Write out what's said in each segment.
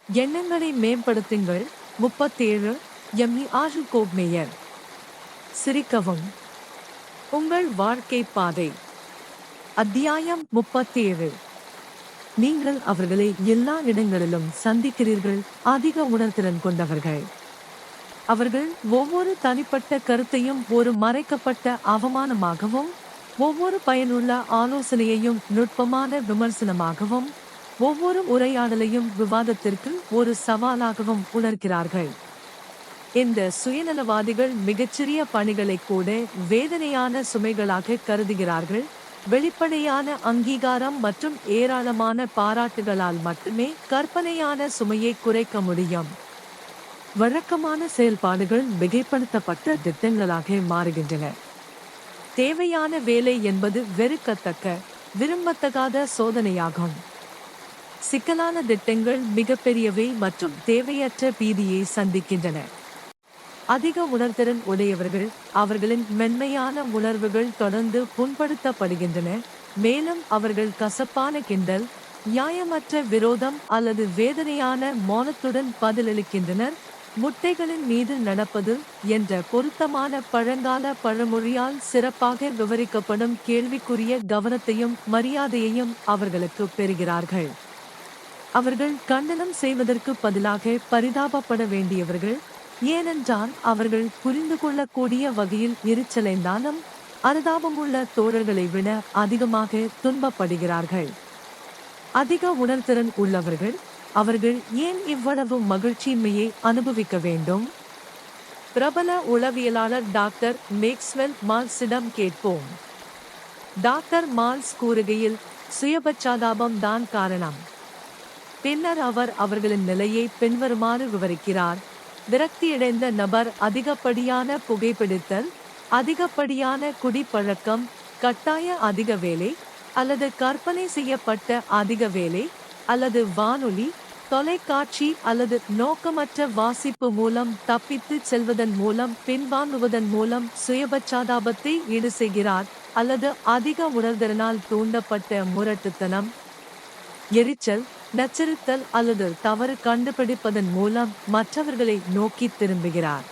எண்ணங்களை மேம்படுத்துங்கள். 37 எம்மி ஆறு கோப்மேயர். சிரிக்கவும். உங்கள் வாழ்க்கை பாதை. அத்தியாயம் 37. நீங்கள் அவர்களை எல்லா இடங்களிலும் சந்திக்கிறீர்கள். அதிக உணர்திறன் கொண்டவர்கள். அவர்கள் ஒவ்வொரு தனிப்பட்ட கருத்தையும் ஒரு மறைக்கப்பட்ட அவமானமாகவும், ஒவ்வொரு பயனுள்ள ஆலோசனையையும் நுட்பமான விமர்சனமாகவும், ஒவ்வொரு உரையாடலையும் விவாதத்திற்கு ஒரு சவாலாகவும் உணர்கிறார்கள். இந்த சுயநலவாதிகள் மிகச்சிறிய பணிகளை கூட வேதனையான சுமைகளாக கருதுகிறார்கள். வெளிப்படையான அங்கீகாரம் மற்றும் ஏராளமான பாராட்டுகளால் மட்டுமே கற்பனையான சுமையை குறைக்க முடியும். வழக்கமான செயல்பாடுகள் மிகைப்படுத்தப்பட்ட திட்டங்களாக மாறுகின்றன. தேவையான வேலை என்பது வெறுக்கத்தக்க, விரும்பத்தகாத சோதனையாகும். சிக்கலான திட்டங்கள் மிகப்பெரியவை மற்றும் தேவையற்ற பீதியை சந்திக்கின்றன. அதிக உணர்திறன் உடையவர்கள், அவர்களின் மென்மையான உணர்வுகள் தொடர்ந்து புண்படுத்தப்படுகின்றன, மேலும் அவர்கள் கசப்பான கிண்டல், நியாயமற்ற விரோதம் அல்லது வேதனையான மௌனத்துடன் பதிலளிக்கின்றனர். முட்டைகளின் மீது நடப்பது என்ற பொருத்தமான பழங்கால பழமொழியால் சிறப்பாக விவரிக்கப்படும் கேள்விக்குரிய கவனத்தையும் மரியாதையையும் அவர்களுக்கு பெறுகிறார்கள். அவர்கள் கண்டனம் செய்வதற்கு பதிலாக பரிதாபப்பட வேண்டியவர்கள், ஏனென்றால் அவர்கள் புரிந்து கொள்ளக்கூடிய வகையில் எரிச்சலைந்தாலும் அனுதாபமுள்ள தோழர்களை விட அதிகமாக துன்பப்படுகிறார்கள். அதிக உணர்திறன் உள்ளவர்கள், அவர்கள் ஏன் இவ்வளவு மகிழ்ச்சியின்மையை அனுபவிக்க வேண்டும்? பிரபல உளவியலாளர் டாக்டர் மேக்ஸ்வெல் மால்ஸிடம் கேட்போம். டாக்டர் மால்ஸ் கூறுகையில், சுயபச்சாதாபம் தான் காரணம். பின்னர் அவர் அவர்களின் நிலையை பின்வருமாறு விவரிக்கிறார். விரக்தியடைந்த நபர் அதிகப்படியான புகைப்பிடித்தல், அதிகப்படியான குடிப்பழக்கம், கட்டாய அதிக வேலை அல்லது கற்பனை செய்யப்பட்ட அதிக வேலை அல்லது வானொலி, தொலைக்காட்சி அல்லது நோக்கமற்ற வாசிப்பு மூலம் தப்பித்து செல்வதன் மூலம் பின்வாங்குவதன் மூலம் சுயபச்சாதாபத்தை ஈடு செய்கிறார். அல்லது அதிக உணர்திறனால் தூண்டப்பட்ட முரட்டுத்தனம், எரிச்சல், நச்சரித்தல் அல்லது தவறு கண்டுபிடிப்பதன் மூலம் மற்றவர்களை நோக்கி திரும்புகிறார்.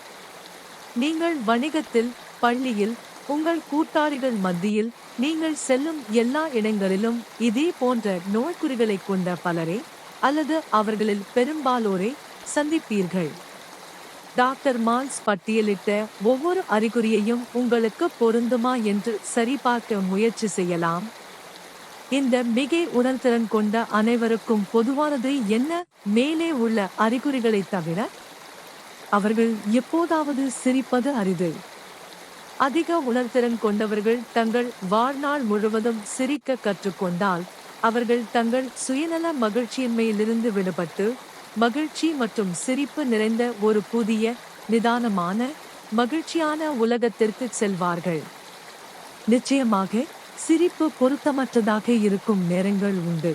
நீங்கள் வணிகத்தில், பள்ளியில், உங்கள் கூட்டாளிகள் மத்தியில், நீங்கள் செல்லும் எல்லா இடங்களிலும் இதே போன்ற நோய்க்குறிகளை கொண்ட பலரே அல்லது அவர்களில் பெரும்பாலோரை சந்திப்பீர்கள். டாக்டர் மால்ஸ் பட்டியலிட்ட ஒவ்வொரு அறிகுறியையும் உங்களுக்கு பொருந்துமா என்று சரிபார்க்க முயற்சி செய்யலாம். இந்த மிகை உணர்திறன் கொண்ட அனைவருக்கும் பொதுவானது என்ன? மேலே உள்ள அறிகுறிகளை தவிர அவர்கள் எப்போதாவது சிரிப்பது அரிது. அதிக உணர்திறன் கொண்டவர்கள் தங்கள் வாழ்நாள் முழுவதும் சிரிக்க கற்றுக்கொண்டால் அவர்கள் தங்கள் சுயநல மகிழ்ச்சியின்மையிலிருந்து விடுபட்டு மகிழ்ச்சி மற்றும் சிரிப்பு நிறைந்த ஒரு புதிய, நிதானமான, மகிழ்ச்சியான உலகத்திற்கு செல்வார்கள். நிச்சயமாக சிரிப்பு பொருத்தமற்றதாக இருக்கும் நேரங்கள் உண்டு.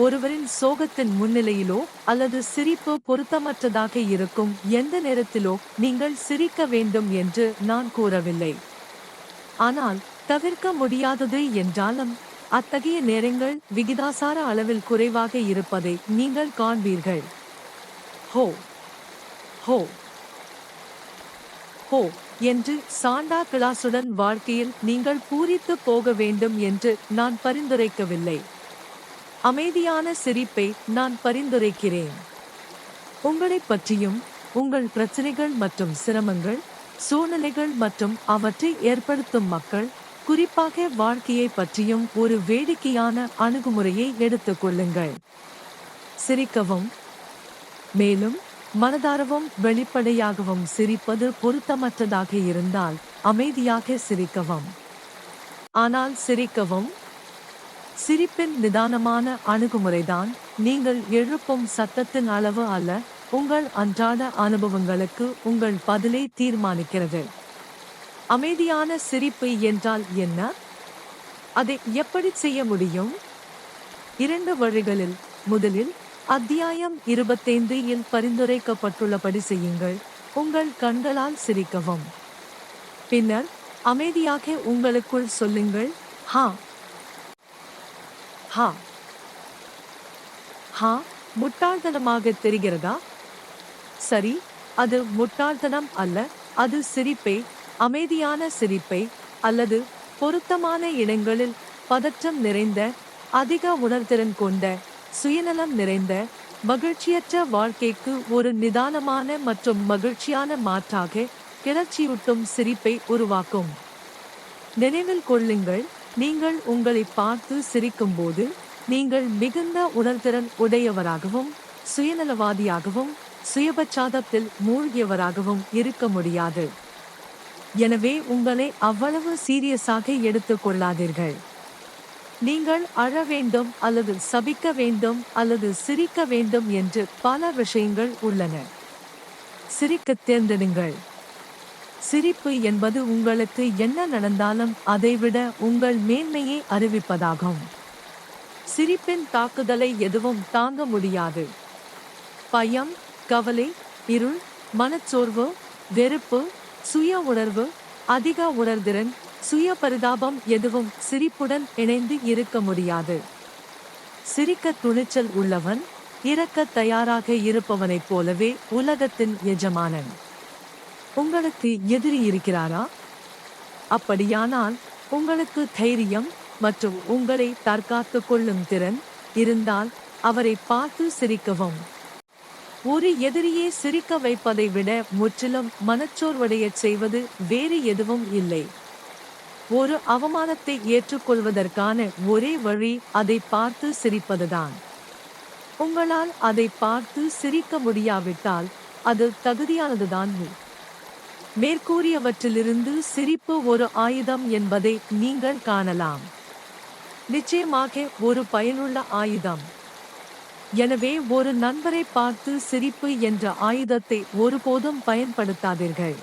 ஒருவரின் சோகத்தின் முன்னிலையிலோ அல்லது சிரிப்பு பொருத்தமற்றதாக இருக்கும் எந்த நேரத்திலோ நீங்கள் சிரிக்க வேண்டும் என்று நான் கூறவில்லை. ஆனால் தவிர்க்க முடியாதது என்றாலும் அத்தகைய நேரங்கள் விகிதாசார அளவில் குறைவாக இருப்பதை நீங்கள் காண்பீர்கள். ஹோ ஹோ ஹோ என்று சாண்டா கிளாஸுடன் வாழ்க்கையில் நீங்கள் பூரித்து போக வேண்டும் என்று நான் பரிந்துரைக்கவில்லை. அமைதியான சிரிப்பை நான் பரிந்துரைக்கிறேன். உங்களைப் பற்றியும், உங்கள் பிரச்சனைகள் மற்றும் சிரமங்கள், சூழ்நிலைகள் மற்றும் அவற்றை ஏற்படுத்தும் மக்கள், குறிப்பாக வாழ்க்கையை பற்றியும் ஒரு வேடிக்கையான அணுகுமுறையை எடுத்துக் கொள்ளுங்கள். சிரிக்கவும். மேலும் மனதாரவும் வெளிப்படையாகவும் சிரிப்பது பொருத்தமற்றதாக இருந்தால் அமைதியாக சிரிக்கவும். ஆனால் சிரிக்கவும். சிரிப்பின் நிதானமான அணுகுமுறைதான் நீங்கள் எழுப்பும் சத்தத்தின் அளவு அல்ல, உங்கள் அன்றாட அனுபவங்களுக்கு உங்கள் பதிலை தீர்மானிக்கிறது. அமைதியான சிரிப்பு என்றால் என்ன? அதை எப்படி செய்ய முடியும்? 2 வழிகளில். முதலில், அத்தியாயம் 25 இல் பரிந்துரைக்கப்பட்டுள்ளபடி செய்யுங்கள். உங்கள் கண்களால் சிரிக்கவும். பின்னர் அமைதியாக உங்களுக்குள் சொல்லுங்கள், ஹா ஹா ஹா முட்டாள்தனமாக தெரிகிறதா? சரி, அது முட்டாள்தனம் அல்ல, அது சிரிப்பே, அமைதியான சிரிப்பே, அல்லது பொருத்தமான இடங்களில் பதற்றம் நிறைந்த, அதிக உணர்திறன் கொண்ட, சுயநலம் நிறைந்த, மகிழ்ச்சியற்ற வாழ்க்கைக்கு ஒரு நிதானமான மற்றும் மகிழ்ச்சியான மாற்றாக கிளர்ச்சியூட்டும் சிரிப்பை உருவாக்கும். நினைவில் கொள்ளுங்கள், நீங்கள் உங்களை பார்த்து சிரிக்கும்போது நீங்கள் மிகுந்த உணர்திறன் உடையவராகவும் சுயநலவாதியாகவும் சுயபச்சாதத்தில் மூழ்கியவராகவும் இருக்க முடியாது. எனவே உங்களை அவ்வளவு சீரியஸாக எடுத்துக் கொள்ளாதீர்கள். நீங்கள் அழ வேண்டும் அல்லது சபிக்க வேண்டும் அல்லது சிரிக்க வேண்டும் என்று பல விஷயங்கள் உள்ளன. சிரிக்கத் தேர்ந்தெடுங்கள். சிரிப்பு என்பது உங்களுக்கு என்ன நடந்தாலும் அதைவிட உங்கள் மேன்மையை அறிவிப்பதாகும். சிரிப்பின் தாக்குதலை எதுவும் தாங்க முடியாது. பயம், கவலை, இருள், மனச்சோர்வு, வெறுப்பு, சுய உணர்வு, அதிக உணர்திறன், சுய பரிதாபம் எதுவும் சிரிப்புடன் இணைந்து இருக்க முடியாது. சிரிக்க துணிச்சல் உள்ளவன் இறக்க தயாராக இருப்பவனைப் போலவே உலகத்தின் எஜமானன். உங்களுக்கு எதிரி இருக்கிறாரா? அப்படியானால் உங்களுக்கு தைரியம் மற்றும் உங்களை தற்காத்துக் கொள்ளும் திறன் இருந்தால் அவரை பார்த்து சிரிக்கவும். ஒரு எதிரியை சிரிக்க வைப்பதை விட முற்றிலும் மனச்சோர்வடையச் செய்வது வேறு எதுவும் இல்லை. ஒரு அவமானத்தை ஏற்றுக்கொள்வதற்கான ஒரே வழி அதை பார்த்து சிரிப்பதுதான். உங்களால் அதை பார்த்து சிரிக்க முடியாவிட்டால் அது தகுதியானதுதான். மேற்கூறியவற்றிலிருந்து சிரிப்பு ஒரு ஆயுதம் என்பதை நீங்கள் காணலாம். நிச்சயமாக ஒரு பயனுள்ள ஆயுதம். எனவே ஒரு நண்பரை பார்த்து சிரிப்பு என்ற ஆயுதத்தை ஒருபோதும் பயன்படுத்தாதீர்கள்.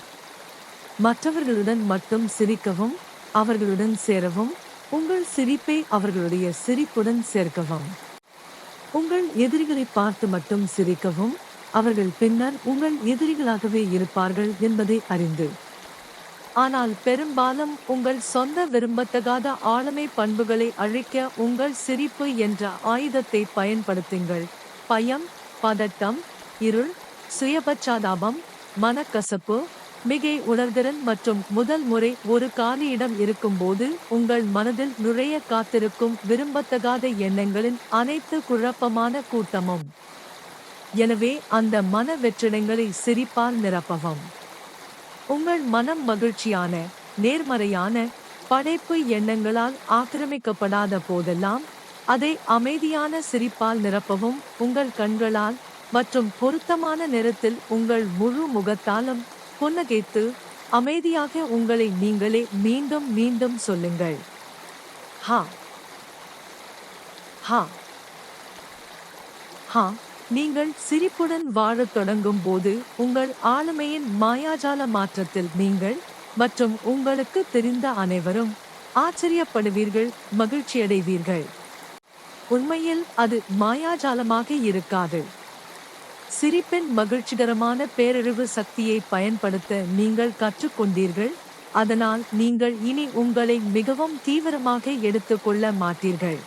மற்றவர்களுடன் மட்டும் சிரிக்கவும், அவர்களுடன் சேரவும், உங்கள் சிரிப்பை அவர்களுடைய சிரிப்புடன் சேர்க்கவும். உங்கள் எதிரிகளை பார்த்து மட்டும் சிரிக்கவும், அவர்கள் பின்னர் உங்கள் எதிரிகளாகவே இருப்பார்கள் என்பதை அறிந்து. ஆனால் பெரும்பாலும் உங்கள் சொந்த விரும்பத்தகாத ஆளுமை பண்புகளை அழிக்க உங்கள் சிரிப்பு என்ற ஆயுதத்தை பயன்படுத்துங்கள். பயம், பதட்டம், இருள், சுயபச்சாதாபம், மனக்கசப்பு, மிகை உணர்திறன் மற்றும் முதல் முறை ஒரு காலியிடம் இருக்கும்போது உங்கள் மனதில் நுழைய காத்திருக்கும் விரும்பத்தகாத எண்ணங்களின் அனைத்து குழப்பமான கூட்டமும். எனவே அந்த மன வெற்றிடங்களை சிரிப்பால் நிரப்பவும். உங்கள் மனம் மகிழ்ச்சியான, நேர்மறையான, படைப்பு எண்ணங்களால் ஆக்கிரமிக்கப்படாத போதெல்லாம் அதை அமைதியான சிரிப்பால் நிரப்பவும். உங்கள் கண்களால் மற்றும் பொருத்தமான நேரத்தில் உங்கள் முழு முகத்தாலும் புன்னகைத்து அமைதியாக உங்களை நீங்களே மீண்டும் மீண்டும் சொல்லுங்கள். ஹா ஹா ஹா. நீங்கள் சிரிப்புடன் வாழத் தொடங்கும் போது உங்கள் ஆளுமையின் மாயாஜால மாற்றத்தில் நீங்கள் மற்றும் உங்களுக்கு தெரிந்த அனைவரும் ஆச்சரியப்படுவீர்கள், மகிழ்ச்சியடைவீர்கள். உண்மையில் அது மாயாஜாலமாக இருக்காது. சிரிப்பின் மகிழ்ச்சிகரமான பேரழிவு சக்தியை பயன்படுத்த நீங்கள் கற்றுக்கொண்டீர்கள். அதனால் நீங்கள் இனி உங்களை மிகவும் தீவிரமாக எடுத்துக்கொள்ள மாட்டீர்கள்.